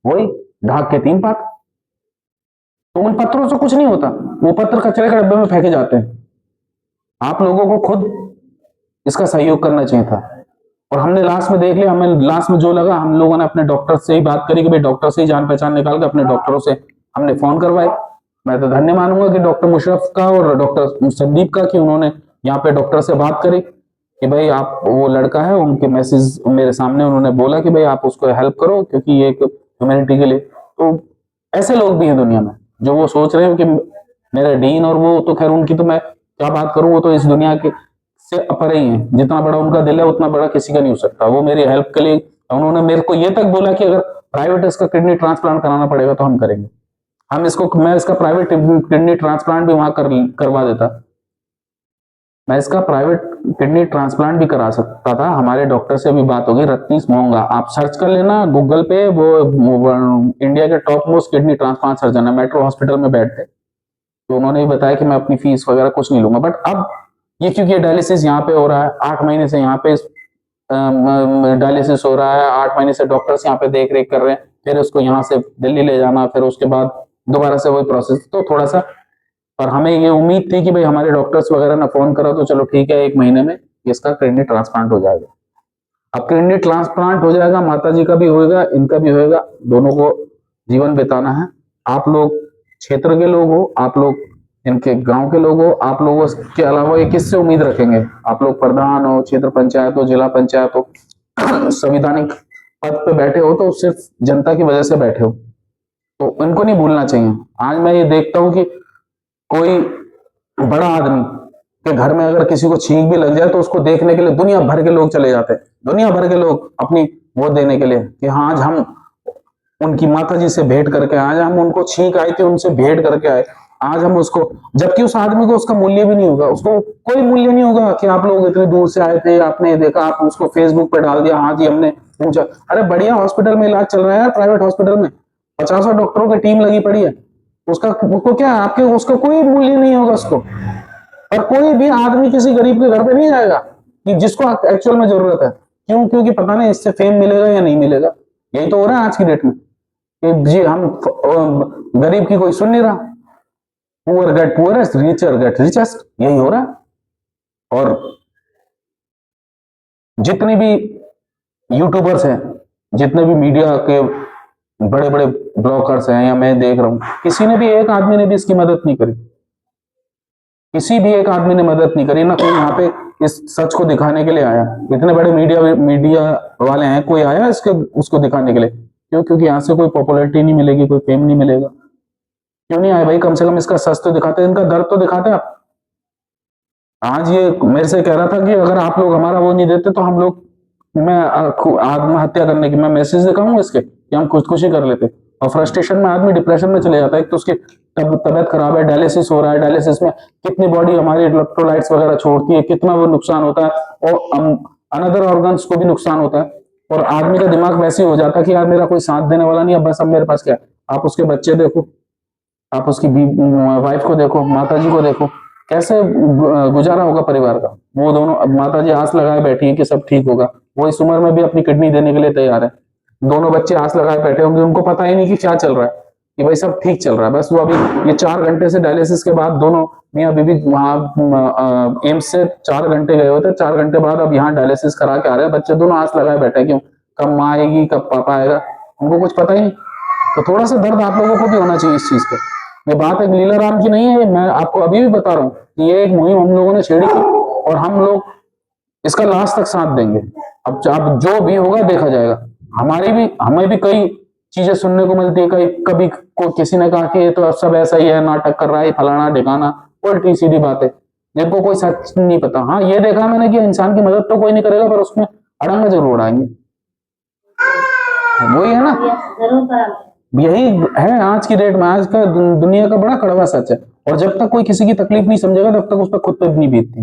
वही ढाक के 3 पात। तो उन पत्रों से कुछ नहीं होता, वो पत्र कचरे के डब्बे में फेंके जाते हैं। आप लोगों को खुद इसका सहयोग करना चाहिए था। और हमने लास्ट में देख लिया, हमें लास्ट में जो लगा, हम लोगों ने अपने डॉक्टर से ही बात करी कि भाई डॉक्टर से ही जान पहचान निकाल के अपने डॉक्टरों से हमने फोन करवाए। मैं तो धन्य मानूंगा कि डॉक्टर मुशरफ का और डॉक्टर संदीप का, कि उन्होंने यहाँ पे डॉक्टर से बात करी कि भाई आप, वो लड़का है, उनके मैसेज मेरे सामने उन्होंने बोला कि भाई आप उसको हेल्प करो क्योंकि ये एक ह्यूमैनिटी के लिए। तो ऐसे लोग भी हैं दुनिया में जो वो सोच रहे हो कि मेरे डीन और वो तो खैर उनकी तो मैं क्या बात करूं, वो तो इस दुनिया के से परे ही है। जितना बड़ा उनका दिल है उतना बड़ा किसी का नहीं हो सकता। वो मेरी हेल्प के लिए उन्होंने मेरे को ये तक बोला कि अगर प्राइवेट इसका किडनी ट्रांसप्लांट कराना पड़ेगा तो हम करेंगे। हम इसको, मैं इसका प्राइवेट किडनी ट्रांसप्लांट भी वहां करवा देता। मैं इसका प्राइवेट किडनी ट्रांसप्लांट भी करा सकता था। हमारे डॉक्टर से भी बात होगी, रत्नीश मोहंगा, आप सर्च कर लेना गूगल पे, वो इंडिया के top most kidney transplant surgeon है, मेट्रो हॉस्पिटल में बैठते। तो उन्होंने भी बताया कि मैं अपनी फीस वगैरह कुछ नहीं लूंगा। बट अब ये क्योंकि डायलिसिस यहाँ पे हो रहा है, 8 महीने से यहाँ पे डायलिसिस हो रहा है, 8 महीने से डॉक्टर्स यहाँ पे देख रेख कर रहे हैं, फिर उसको यहाँ से दिल्ली ले जाना, फिर उसके बाद दोबारा से वही प्रोसेस, तो थोड़ा सा। पर हमें ये उम्मीद थी कि भाई हमारे डॉक्टर्स वगैरह ने फोन करा तो चलो ठीक है, 1 महीने में इसका किडनी ट्रांसप्लांट हो जाएगा। अब किडनी ट्रांसप्लांट हो जाएगा, माता जी का भी होएगा, इनका भी होएगा, दोनों को जीवन बिताना है। आप लोग क्षेत्र के लोग हो, आप लोग इनके गांव के लोग हो, आप लोगों के अलावा ये किससे उम्मीद रखेंगे? आप लोग प्रधान हो, क्षेत्र पंचायत हो, जिला पंचायत हो, संविधानिक पद पे बैठे हो तो सिर्फ जनता की वजह से बैठे हो। तो इनको नहीं भूलना चाहिए। आज मैं ये देखता हूं कि कोई बड़ा आदमी के घर में अगर किसी को छींक भी लग जाए तो उसको देखने के लिए दुनिया भर के लोग चले जाते हैं, दुनिया भर के लोग अपनी वोट देने के लिए कि हाँ आज हम उनकी माता जी से भेंट करके आए, आज हम उनको छींक आई थी उनसे भेंट करके आए, आज हम उसको, जबकि उस आदमी को उसका मूल्य भी नहीं होगा, उसको कोई मूल्य नहीं होगा कि आप लोग इतनी दूर से आए थे, आपने देखा, आप उसको फेसबुक पे डाल दिया, हाँ जी हमने पूछा। अरे बढ़िया हॉस्पिटल में इलाज चल रहा है, प्राइवेट हॉस्पिटल में 50 डॉक्टरों की टीम लगी पड़ी है, उसका उसको क्या आपके, उसका कोई मूल्य नहीं होगा उसको। और कोई भी आदमी किसी गरीब के घर पे नहीं जाएगा कि जिसको एक्चुअल में जरूरत है। क्यों? क्योंकि पता नहीं इससे फेम मिलेगा या नहीं मिलेगा। यही तो हो रहा है आज की डेट में कि जी हम गरीब की कोई सुन नहीं रहा, poor get poorest, richer get richest, यही हो रहा है। और जितने भी यूट्यूबर्स हैं, जितने भी मीडिया के बड़े बड़े ब्लॉगर्स हैं, या मैं देख रहा हूं, किसी ने भी, एक आदमी ने भी इसकी मदद नहीं करी, किसी भी एक आदमी ने मदद नहीं करी ना। कोई यहाँ पे इस सच को दिखाने के लिए आया, इतने बड़े मीडिया वाले हैं, कोई आया इसके उसको दिखाने के लिए? क्यों? क्योंकि यहाँ से कोई पॉपुलैरिटी नहीं मिलेगी, कोई फेम नहीं मिलेगा। क्यों नहीं आए भाई? कम से कम इसका सच तो दिखाते, इनका दर्द तो दिखाते आप। आज ये मेरे से कह रहा था कि अगर आप लोग हमारा वो नहीं देते तो हम लोग, मैं आत्महत्या करने की, मैं मैसेज दिखाऊंगा इसके कि हम खुदकुशी कर लेते। और फ्रस्ट्रेशन में आदमी डिप्रेशन में चले जाता है। एक तो उसकी तबियत खराब है, डायलिसिस हो रहा है, डायलिसिस में कितनी बॉडी हमारी इलेक्ट्रोलाइट्स वगैरह छोड़ती है, कितना वो नुकसान होता है, और अनदर ऑर्गन्स को भी नुकसान होता है। और आदमी का दिमाग वैसे ही हो जाता है कि यार मेरा कोई साथ देने वाला नहीं है, बस अब मेरे पास क्या है। आप उसके बच्चे देखो, आप उसकी वाइफ को देखो, माता जी को देखो, कैसे गुजारा होगा परिवार का। वो दोनों, अब माता जी आस लगाए बैठी है कि सब ठीक होगा, वो इस उम्र में भी अपनी किडनी देने के लिए तैयार है। दोनों बच्चे आस लगाए बैठे होंगे, उनको पता ही नहीं कि क्या चल रहा है, कि भाई सब ठीक चल रहा है। बस वो अभी ये 4 घंटे से डायलिसिस के बाद दोनों मियाँ बीबी वहां एम्स से 4 घंटे गए होते, 4 घंटे बाद अब यहाँ डायलिसिस करा के आ रहे हैं। बच्चे दोनों आस लगाए बैठे, क्यों? कब माँ आएगी, कब पापा आएगा, उनको कुछ पता ही नहीं। तो थोड़ा सा दर्द आप लोगों को भी होना चाहिए इस चीज पे। ये बात एक लीला राम की नहीं है, मैं आपको अभी भी बता रहा हूँ कि ये एक मुहिम हम लोगों ने छेड़ी थी, और हम लोग इसका लास्ट तक साथ देंगे। अब जो भी होगा देखा जाएगा। हमें भी कई चीजें सुनने को मिलती है, कई कभी को किसी ने कहा कि ये तो सब ऐसा ही है, नाटक कर रहा है, फलाना ढिकाना, उल्टी सीधी बातें जिनको कोई सच नहीं पता। हाँ ये देखा मैंने कि इंसान की मदद तो कोई नहीं करेगा, पर उसमें अड़ंगा जरूर उड़ाएंगे। वही है ना, यही है आज की डेट में, आज का दुनिया का बड़ा कड़वा सच है। और जब तक कोई किसी की तकलीफ नहीं समझेगा तब तक उस पर खुद पे भी नहीं बीतती।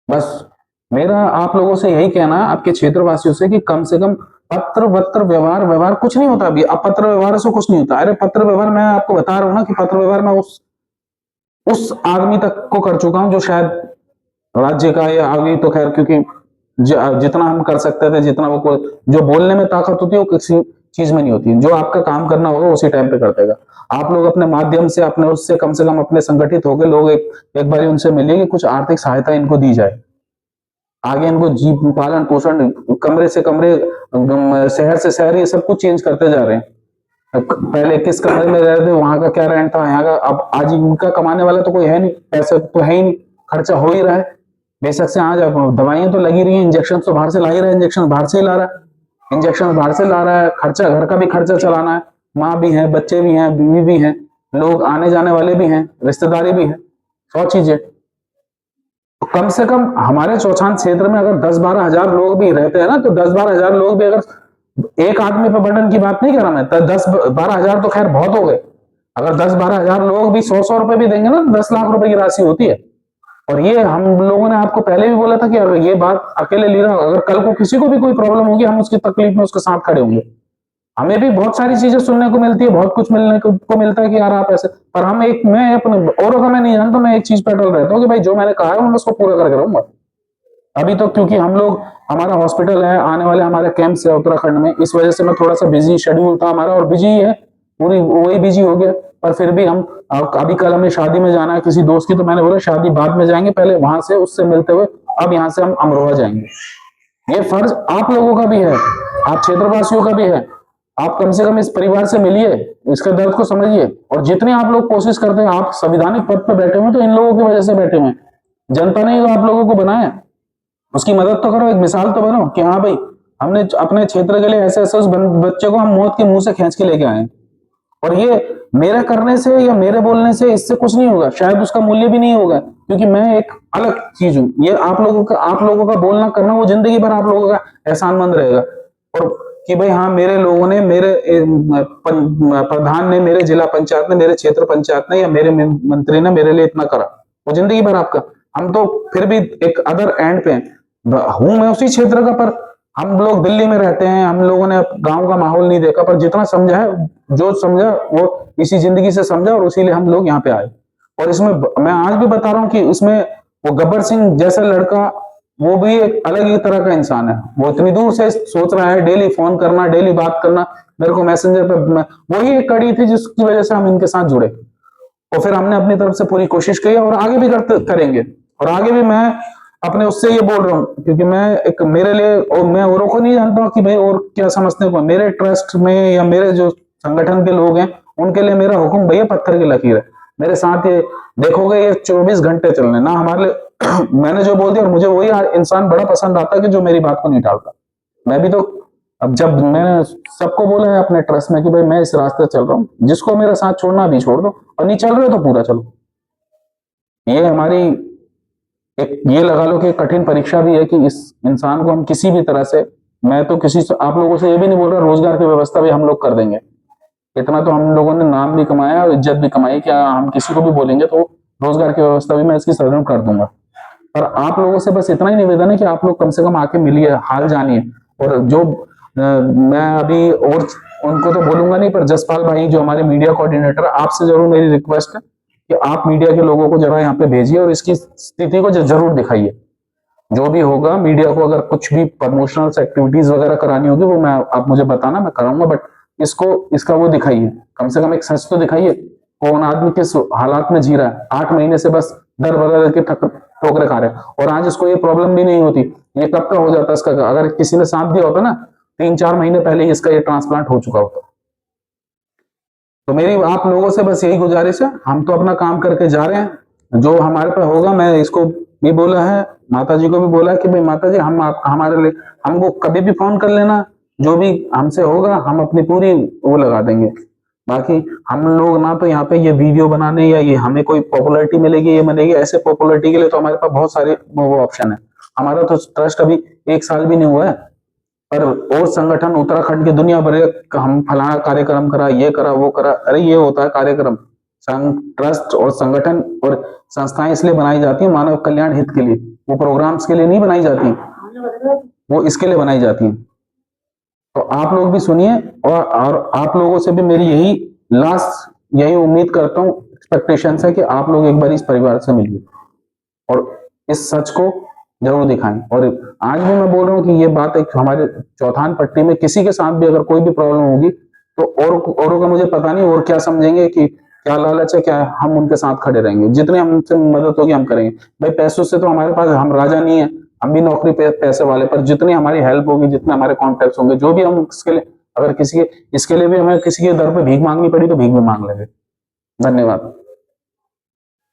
बस मेरा आप लोगों से यही कहना है, आपके क्षेत्रवासियों से, कि कम से कम पत्र वत्र व्यवहार व्यवहार कुछ नहीं होता अभी। अब पत्र व्यवहार से कुछ नहीं होता। अरे पत्र व्यवहार मैं आपको बता रहा हूं ना कि पत्र व्यवहार मैं उस आदमी तक को कर चुका हूं जो शायद राज्य का, या आगे तो खैर, क्योंकि जितना हम कर सकते थे, जितना वो जो बोलने में ताकत होती है वो किसी चीज में नहीं होती है। जो आपका काम करना होगा उसी टाइम पे कर देगा। आप लोग अपने माध्यम से, अपने उससे कम से कम अपने संगठित होकर लोग एक बार उनसे मिलिए कि कुछ आर्थिक सहायता इनको दी जाए। आगे इनको जीवन पालन पोषण, कमरे से कमरे, शहर से शहर, ये सब कुछ चेंज करते जा रहे हैं। पहले किस कमरे में रहते थे, वहां का क्या रेंट था, यहाँ का। अब आज इनका कमाने वाला तो कोई है नहीं, पैसा तो है ही नहीं, खर्चा हो ही रहा है। बेशक से आज दवाइयां तो लगी रही है, इंजेक्शन तो बाहर से ला ही रहा है, इंजेक्शन बाहर से ही ला रहा है, इंजेक्शन बाहर से ला रहा है, खर्चा घर का भी खर्चा चलाना है, माँ भी है, बच्चे भी हैं, बीवी भी हैं, लोग आने जाने वाले भी हैं, रिश्तेदारी भी है, 100 चीजें। तो कम से कम हमारे चौछान क्षेत्र में अगर 10-12 हजार लोग भी रहते हैं ना, तो 10-12 हजार लोग भी, अगर एक आदमी पर बर्डन की बात नहीं कर रहा मैं, तो 10-12 हजार तो खैर बहुत हो गए। अगर 10-12 हजार लोग भी 100-100 रुपए भी देंगे ना, 10 लाख रुपए की राशि होती है। और ये हम लोगों ने आपको पहले भी बोला था कि अगर ये बात अकेले लीडर, अगर कल को किसी को भी कोई प्रॉब्लम होगी, हम उसकी तकलीफ में उसके साथ खड़े होंगे। हमें भी बहुत सारी चीजें सुनने को मिलती है, बहुत कुछ मिलने को मिलता है कि यार आप ऐसे, पर मैं अपने औरों का मैं नहीं जानता, मैं एक चीज पे अटल रहता हूँ कि भाई जो मैंने कहा है मैं उसको पूरा करके रहूंगा। अभी तो क्योंकि हम लोग, हमारा हॉस्पिटल है, आने वाले हमारे कैंप है उत्तराखंड में, इस वजह से मैं थोड़ा सा बिजी शेड्यूल था हमारा, और बिजी है, पूरी वही बिजी हो गया। पर फिर भी हम, अभी कल हमें शादी में जाना है किसी दोस्त की, तो मैंने बोला शादी बाद में जाएंगे, पहले वहां से उससे मिलते हुए अब यहाँ से हम अमरोहा जाएंगे। ये फर्ज आप लोगों का भी है, आप क्षेत्रवासियों का भी है। आप कम से कम इस परिवार से मिलिए, इसके दर्द को समझिए। और जितने आप लोग कोशिश करते हैं, आप संविधानिक पद पर बैठे हुए तो इन लोगों की वजह से बैठे हुए हैं, जनता ने तो आप लोगों को बनाया, उसकी मदद तो करो, एक मिसाल तो बनो कि हाँ भाई हमने अपने क्षेत्र के लिए ऐसे ऐसे उस बच्चे को हम मौत के मुंह से खींच के लेके आए। और ये मेरे करने से या मेरे बोलने से इससे कुछ नहीं होगा, शायद उसका मूल्य भी नहीं होगा, क्योंकि मैं एक अलग चीज हूं। ये आप लोगों का बोलना करना, वो जिंदगी भर आप लोगों का एहसानमंद रहेगा। और कि भाई हाँ, मेरे लोगों ने, मेरे प्रधान ने, मेरे जिला पंचायत ने, मेरे क्षेत्र पंचायत ने, या मेरे मंत्री ने मेरे लिए इतना करा, वो जिंदगी भर आपका। हम तो फिर भी एक अदर एंड पे हूं, मैं उसी क्षेत्र का, पर हम लोग दिल्ली में रहते हैं, हम लोगों ने गांव का माहौल नहीं देखा, पर जितना समझा है, जो समझा वो इसी जिंदगी से समझा, और उसीलिए हम लोग यहाँ पे आए। और इसमें मैं आज भी बता रहा हूँ कि इसमें वो गब्बर सिंह जैसा लड़का, वो भी एक अलग ही तरह का इंसान है। वो इतनी दूर से सोच रहा है, डेली फोन करना, डेली बात करना मेरे को मैसेंजर पे, वही एक कड़ी थी जिसकी वजह से हम इनके साथ जुड़े। और फिर हमने अपनी तरफ से पूरी कोशिश की, और आगे भी करेंगे। और आगे भी मैं अपने उससे ये बोल रहा हूँ, क्योंकि मैं एक, मेरे लिए, और मैं औरों को नहीं जानता कि भाई और क्या समझते को, मेरे ट्रस्ट में या मेरे जो संगठन के लोग हैं, उनके लिए मेरा हुक्म भैया पत्थर की लकीर है। मेरे साथ ये देखोगे, ये 24 घंटे चलने ना हमारे लिए। मैंने जो बोल दिया, और मुझे वही इंसान बड़ा पसंद आता है कि जो मेरी बात को नहीं टालता। मैं भी तो, अब जब मैंने सबको बोला है अपने ट्रस्ट में कि भाई मैं इस रास्ते चल रहा हूँ, जिसको मेरा साथ छोड़ना भी छोड़ दो, और नहीं चल रहे तो पूरा चलो। ये हमारी एक, ये लगा लो कि कठिन परीक्षा भी है कि इस इंसान को हम किसी भी तरह से, मैं तो किसी से, आप लोगों से ये भी नहीं बोल रहा, रोजगार की व्यवस्था भी हम लोग कर देंगे। इतना तो हम लोगों ने नाम भी कमाया और इज्जत भी कमाई, क्या हम किसी को भी बोलेंगे तो रोजगार की व्यवस्था भी मैं इसकी सर्जन कर दूंगा। पर आप लोगों से बस इतना ही निवेदन है कि आप लोग कम से कम आके मिलिए, हाल जानिए। और जो मैं अभी और उनको तो बोलूंगा नहीं, पर जसपाल भाई जो हमारे मीडिया कोऑर्डिनेटर, आपसे जरूर मेरी रिक्वेस्ट है कि आप मीडिया के लोगों को जरा यहाँ पे भेजिए, और इसकी स्थिति को जरूर दिखाइए। जो भी होगा मीडिया को, अगर कुछ भी प्रमोशनल एक्टिविटीज वगैरह करानी होगी, वो मैं, आप मुझे बताना, मैं कराऊंगा। बट इसका वो दिखाइए, कम से कम एक सच तो दिखाइए, कौन आदमी किस हालात में जी रहा है। 8 महीने से बस दर बदर के ठोकरे खा रहे हैं, और आज इसको ये प्रॉब्लम भी नहीं होती। ये कब का हो जाता इसका, अगर किसी ने साथ दिया होता ना, 3-4 महीने पहले ही इसका ये ट्रांसप्लांट हो चुका होता। तो मेरी आप लोगों से बस यही गुजारिश है, हम तो अपना काम करके जा रहे हैं, जो हमारे पे होगा। मैं इसको भी बोला है, माता जी को भी बोला है कि भाई माता जी, हम आप हमारे लिए, हमको कभी भी फोन कर लेना, जो भी हमसे होगा हम अपनी पूरी वो लगा देंगे। बाकी हम लोग ना तो यहाँ पे ये वीडियो बनाने, या ये हमें कोई पॉपुलैरिटी मिलेगी, ये मिलेगी, ऐसे पॉपुलैरिटी के लिए तो हमारे पास बहुत सारे वो ऑप्शन है। हमारा तो ट्रस्ट अभी 1 साल भी नहीं हुआ है, पर और संगठन उत्तराखंड की दुनिया भर, हम फलाना कार्यक्रम करा, ये करा, वो करा। अरे ये होता है कार्यक्रम, संघ, ट्रस्ट और संगठन और संस्थाएं इसलिए बनाई जाती है मानव कल्याण हित के लिए, वो प्रोग्राम्स के लिए नहीं बनाई जाती, वो इसके लिए बनाई जाती है। तो आप लोग भी सुनिए, और आप लोगों से भी मेरी यही उम्मीद करता हूँ, एक्सपेक्टेशन है कि आप लोग एक बार इस परिवार से मिलिए, और इस सच को जरूर दिखाएं। और आज भी मैं बोल रहा हूँ कि ये बात एक हमारे चौथान पट्टी में किसी के साथ भी अगर कोई भी प्रॉब्लम होगी तो औरों का मुझे पता नहीं और क्या समझेंगे कि क्या लालच है, क्या है, हम उनके साथ खड़े रहेंगे, जितने हमसे मदद होगी हम करेंगे। भाई पैसों से तो हमारे पास, हम राजा नहीं है, हम भी नौकरी पैसे वाले, पर जितनी हमारी हेल्प होगी, जितने हमारे कॉन्टेक्ट होंगे, जो भी हम इसके लिए, अगर किसी के, इसके लिए भी हमें किसी के दर पे भीख मांगनी पड़ी तो भीख भी मांग लेंगे। धन्यवाद।